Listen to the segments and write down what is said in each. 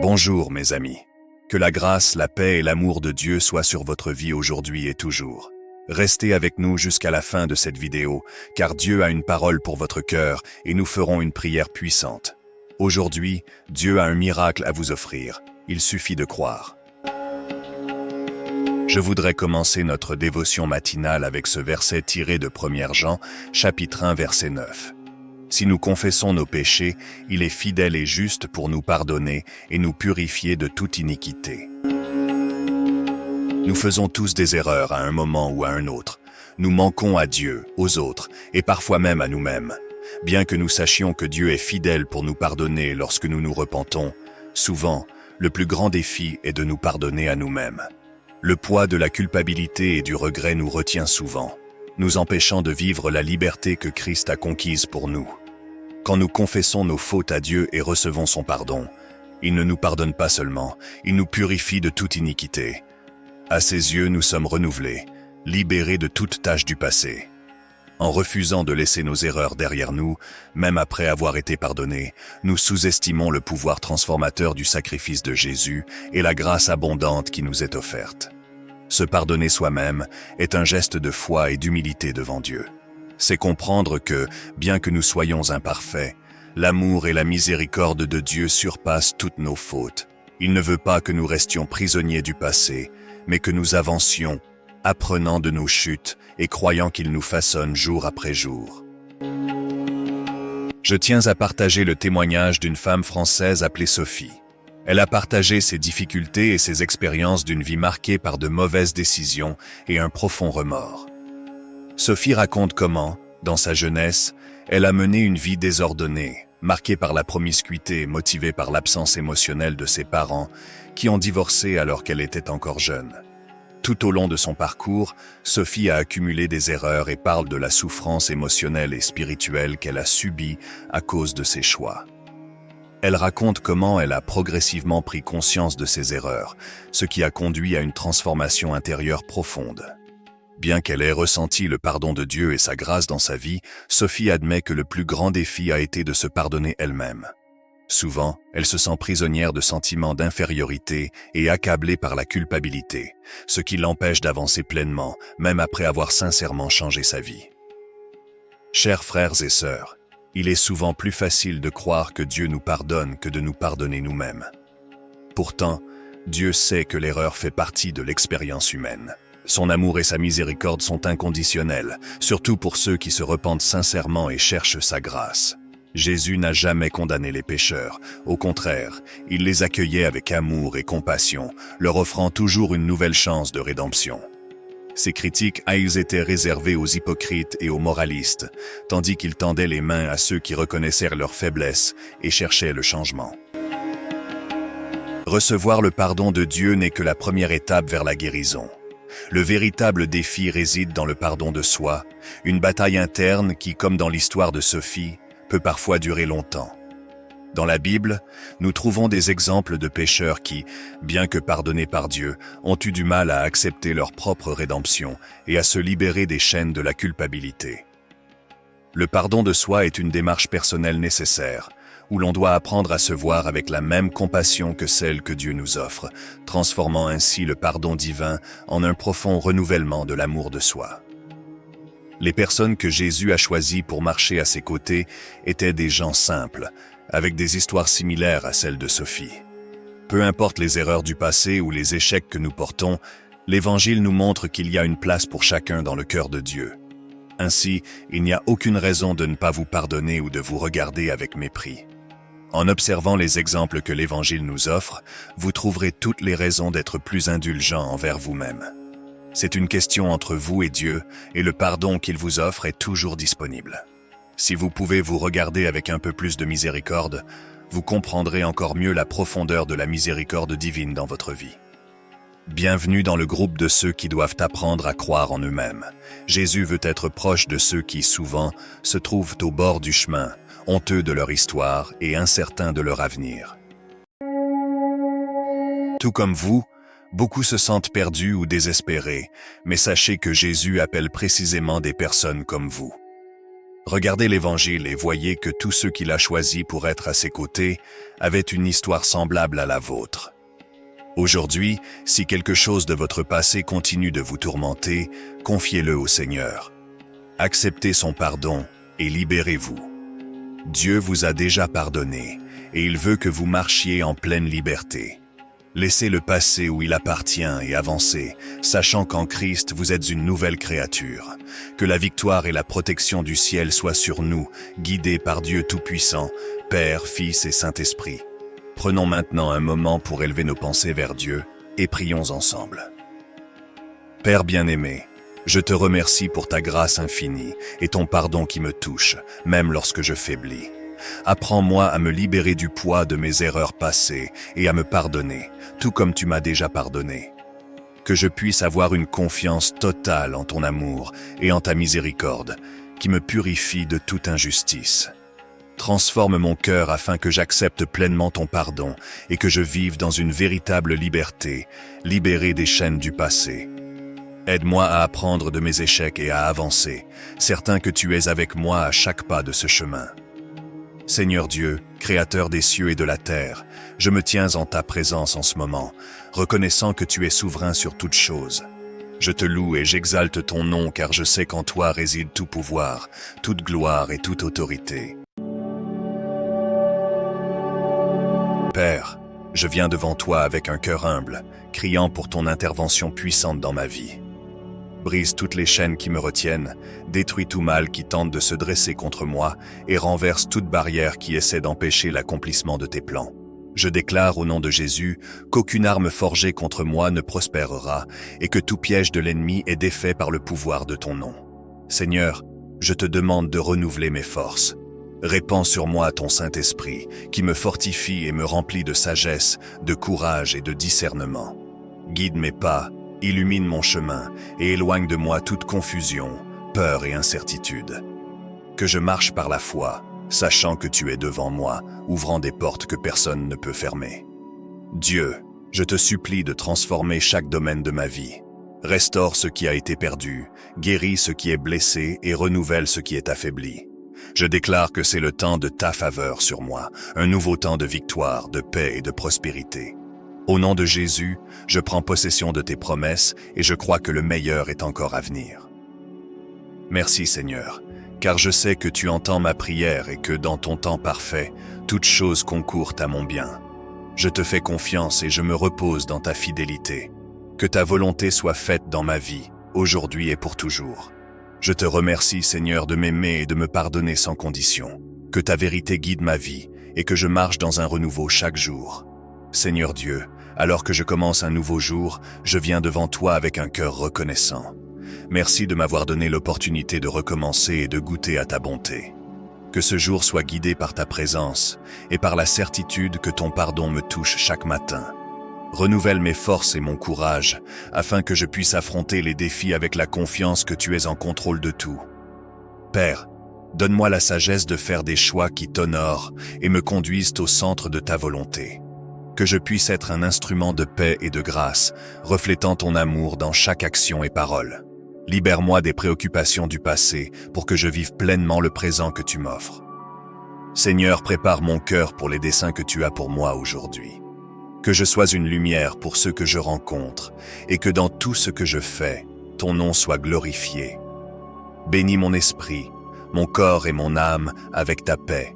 Bonjour mes amis. Que la grâce, la paix et l'amour de Dieu soient sur votre vie aujourd'hui et toujours. Restez avec nous jusqu'à la fin de cette vidéo, car Dieu a une parole pour votre cœur et nous ferons une prière puissante. Aujourd'hui, Dieu a un miracle à vous offrir. Il suffit de croire. Je voudrais commencer notre dévotion matinale avec ce verset tiré de 1 Jean, chapitre 1, verset 9. Si nous confessons nos péchés, il est fidèle et juste pour nous pardonner et nous purifier de toute iniquité. Nous faisons tous des erreurs à un moment ou à un autre. Nous manquons à Dieu, aux autres et parfois même à nous-mêmes. Bien que nous sachions que Dieu est fidèle pour nous pardonner lorsque nous nous repentons, souvent, le plus grand défi est de nous pardonner à nous-mêmes. Le poids de la culpabilité et du regret nous retient souvent, nous empêchant de vivre la liberté que Christ a conquise pour nous. Quand nous confessons nos fautes à Dieu et recevons son pardon, il ne nous pardonne pas seulement, il nous purifie de toute iniquité. À ses yeux, nous sommes renouvelés, libérés de toute tâche du passé. En refusant de laisser nos erreurs derrière nous, même après avoir été pardonnés, nous sous-estimons le pouvoir transformateur du sacrifice de Jésus et la grâce abondante qui nous est offerte. Se pardonner soi-même est un geste de foi et d'humilité devant Dieu. C'est comprendre que, bien que nous soyons imparfaits, l'amour et la miséricorde de Dieu surpassent toutes nos fautes. Il ne veut pas que nous restions prisonniers du passé, mais que nous avancions, apprenant de nos chutes et croyant qu'il nous façonne jour après jour. Je tiens à partager le témoignage d'une femme française appelée Sophie. Elle a partagé ses difficultés et ses expériences d'une vie marquée par de mauvaises décisions et un profond remords. Sophie raconte comment, dans sa jeunesse, elle a mené une vie désordonnée, marquée par la promiscuité et motivée par l'absence émotionnelle de ses parents, qui ont divorcé alors qu'elle était encore jeune. Tout au long de son parcours, Sophie a accumulé des erreurs et parle de la souffrance émotionnelle et spirituelle qu'elle a subie à cause de ses choix. Elle raconte comment elle a progressivement pris conscience de ses erreurs, ce qui a conduit à une transformation intérieure profonde. Bien qu'elle ait ressenti le pardon de Dieu et sa grâce dans sa vie, Sophie admet que le plus grand défi a été de se pardonner elle-même. Souvent, elle se sent prisonnière de sentiments d'infériorité et accablée par la culpabilité, ce qui l'empêche d'avancer pleinement, même après avoir sincèrement changé sa vie. Chers frères et sœurs, il est souvent plus facile de croire que Dieu nous pardonne que de nous pardonner nous-mêmes. Pourtant, Dieu sait que l'erreur fait partie de l'expérience humaine. Son amour et sa miséricorde sont inconditionnels, surtout pour ceux qui se repentent sincèrement et cherchent sa grâce. Jésus n'a jamais condamné les pécheurs. Au contraire, il les accueillait avec amour et compassion, leur offrant toujours une nouvelle chance de rédemption. Ses critiques étaient réservées aux hypocrites et aux moralistes, tandis qu'il tendait les mains à ceux qui reconnaissaient leurs faiblesses et cherchaient le changement. Recevoir le pardon de Dieu n'est que la première étape vers la guérison. Le véritable défi réside dans le pardon de soi, une bataille interne qui, comme dans l'histoire de Sophie, peut parfois durer longtemps. Dans la Bible, nous trouvons des exemples de pécheurs qui, bien que pardonnés par Dieu, ont eu du mal à accepter leur propre rédemption et à se libérer des chaînes de la culpabilité. Le pardon de soi est une démarche personnelle nécessaire, où l'on doit apprendre à se voir avec la même compassion que celle que Dieu nous offre, transformant ainsi le pardon divin en un profond renouvellement de l'amour de soi. Les personnes que Jésus a choisies pour marcher à ses côtés étaient des gens simples, avec des histoires similaires à celles de Sophie. Peu importe les erreurs du passé ou les échecs que nous portons, l'Évangile nous montre qu'il y a une place pour chacun dans le cœur de Dieu. Ainsi, il n'y a aucune raison de ne pas vous pardonner ou de vous regarder avec mépris. En observant les exemples que l'Évangile nous offre, vous trouverez toutes les raisons d'être plus indulgent envers vous-même. C'est une question entre vous et Dieu, et le pardon qu'il vous offre est toujours disponible. Si vous pouvez vous regarder avec un peu plus de miséricorde, vous comprendrez encore mieux la profondeur de la miséricorde divine dans votre vie. Bienvenue dans le groupe de ceux qui doivent apprendre à croire en eux-mêmes. Jésus veut être proche de ceux qui, souvent, se trouvent au bord du chemin, honteux de leur histoire et incertains de leur avenir. Tout comme vous, beaucoup se sentent perdus ou désespérés, mais sachez que Jésus appelle précisément des personnes comme vous. Regardez l'Évangile et voyez que tous ceux qu'il a choisis pour être à ses côtés avaient une histoire semblable à la vôtre. Aujourd'hui, si quelque chose de votre passé continue de vous tourmenter, confiez-le au Seigneur. Acceptez son pardon et libérez-vous. Dieu vous a déjà pardonné et il veut que vous marchiez en pleine liberté. Laissez le passé où il appartient et avancez, sachant qu'en Christ vous êtes une nouvelle créature. Que la victoire et la protection du ciel soient sur nous, guidés par Dieu Tout-Puissant, Père, Fils et Saint-Esprit. Prenons maintenant un moment pour élever nos pensées vers Dieu et prions ensemble. Père bien-aimé, je te remercie pour ta grâce infinie et ton pardon qui me touche, même lorsque je faiblis. Apprends-moi à me libérer du poids de mes erreurs passées et à me pardonner, tout comme tu m'as déjà pardonné. Que je puisse avoir une confiance totale en ton amour et en ta miséricorde, qui me purifie de toute injustice. Transforme mon cœur afin que j'accepte pleinement ton pardon et que je vive dans une véritable liberté, libéré des chaînes du passé. Aide-moi à apprendre de mes échecs et à avancer, certain que tu es avec moi à chaque pas de ce chemin. Seigneur Dieu, Créateur des cieux et de la terre, je me tiens en ta présence en ce moment, reconnaissant que tu es souverain sur toutes choses. Je te loue et j'exalte ton nom car je sais qu'en toi réside tout pouvoir, toute gloire et toute autorité. Père, je viens devant toi avec un cœur humble, criant pour ton intervention puissante dans ma vie. Brise toutes les chaînes qui me retiennent, détruis tout mal qui tente de se dresser contre moi et renverse toute barrière qui essaie d'empêcher l'accomplissement de tes plans. Je déclare au nom de Jésus qu'aucune arme forgée contre moi ne prospérera et que tout piège de l'ennemi est défait par le pouvoir de ton nom. Seigneur, je te demande de renouveler mes forces. Répands sur moi ton Saint-Esprit qui me fortifie et me remplit de sagesse, de courage et de discernement. Guide mes pas, illumine mon chemin et éloigne de moi toute confusion, peur et incertitude. Que je marche par la foi, sachant que tu es devant moi, ouvrant des portes que personne ne peut fermer. Dieu, je te supplie de transformer chaque domaine de ma vie. Restaure ce qui a été perdu, guéris ce qui est blessé et renouvelle ce qui est affaibli. Je déclare que c'est le temps de ta faveur sur moi, un nouveau temps de victoire, de paix et de prospérité. Au nom de Jésus, je prends possession de tes promesses et je crois que le meilleur est encore à venir. Merci Seigneur, car je sais que tu entends ma prière et que dans ton temps parfait, toutes choses concourent à mon bien. Je te fais confiance et je me repose dans ta fidélité. Que ta volonté soit faite dans ma vie, aujourd'hui et pour toujours. Je te remercie Seigneur de m'aimer et de me pardonner sans condition. Que ta vérité guide ma vie et que je marche dans un renouveau chaque jour. Seigneur Dieu, alors que je commence un nouveau jour, je viens devant toi avec un cœur reconnaissant. Merci de m'avoir donné l'opportunité de recommencer et de goûter à ta bonté. Que ce jour soit guidé par ta présence et par la certitude que ton pardon me touche chaque matin. Renouvelle mes forces et mon courage, afin que je puisse affronter les défis avec la confiance que tu es en contrôle de tout. Père, donne-moi la sagesse de faire des choix qui t'honorent et me conduisent au centre de ta volonté. Que je puisse être un instrument de paix et de grâce, reflétant ton amour dans chaque action et parole. Libère-moi des préoccupations du passé pour que je vive pleinement le présent que tu m'offres. Seigneur, prépare mon cœur pour les desseins que tu as pour moi aujourd'hui. Que je sois une lumière pour ceux que je rencontre et que dans tout ce que je fais, ton nom soit glorifié. Bénis mon esprit, mon corps et mon âme avec ta paix,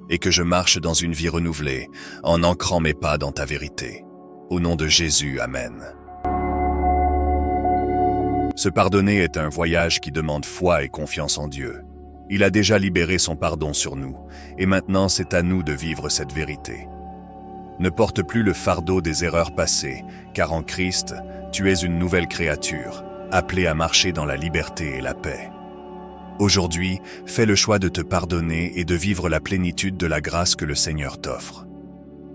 et que je marche dans une vie renouvelée, en ancrant mes pas dans ta vérité. Au nom de Jésus, Amen. Se pardonner est un voyage qui demande foi et confiance en Dieu. Il a déjà libéré son pardon sur nous, et maintenant c'est à nous de vivre cette vérité. Ne porte plus le fardeau des erreurs passées, car en Christ, tu es une nouvelle créature, appelée à marcher dans la liberté et la paix. Aujourd'hui, fais le choix de te pardonner et de vivre la plénitude de la grâce que le Seigneur t'offre.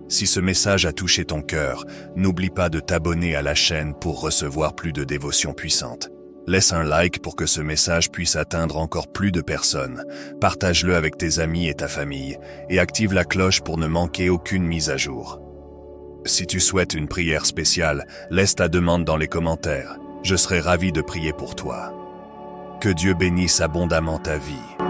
Si ce message a touché ton cœur, n'oublie pas de t'abonner à la chaîne pour recevoir plus de dévotions puissantes. Laisse un like pour que ce message puisse atteindre encore plus de personnes. Partage-le avec tes amis et ta famille et active la cloche pour ne manquer aucune mise à jour. Si tu souhaites une prière spéciale, laisse ta demande dans les commentaires. Je serai ravi de prier pour toi. Que Dieu bénisse abondamment ta vie.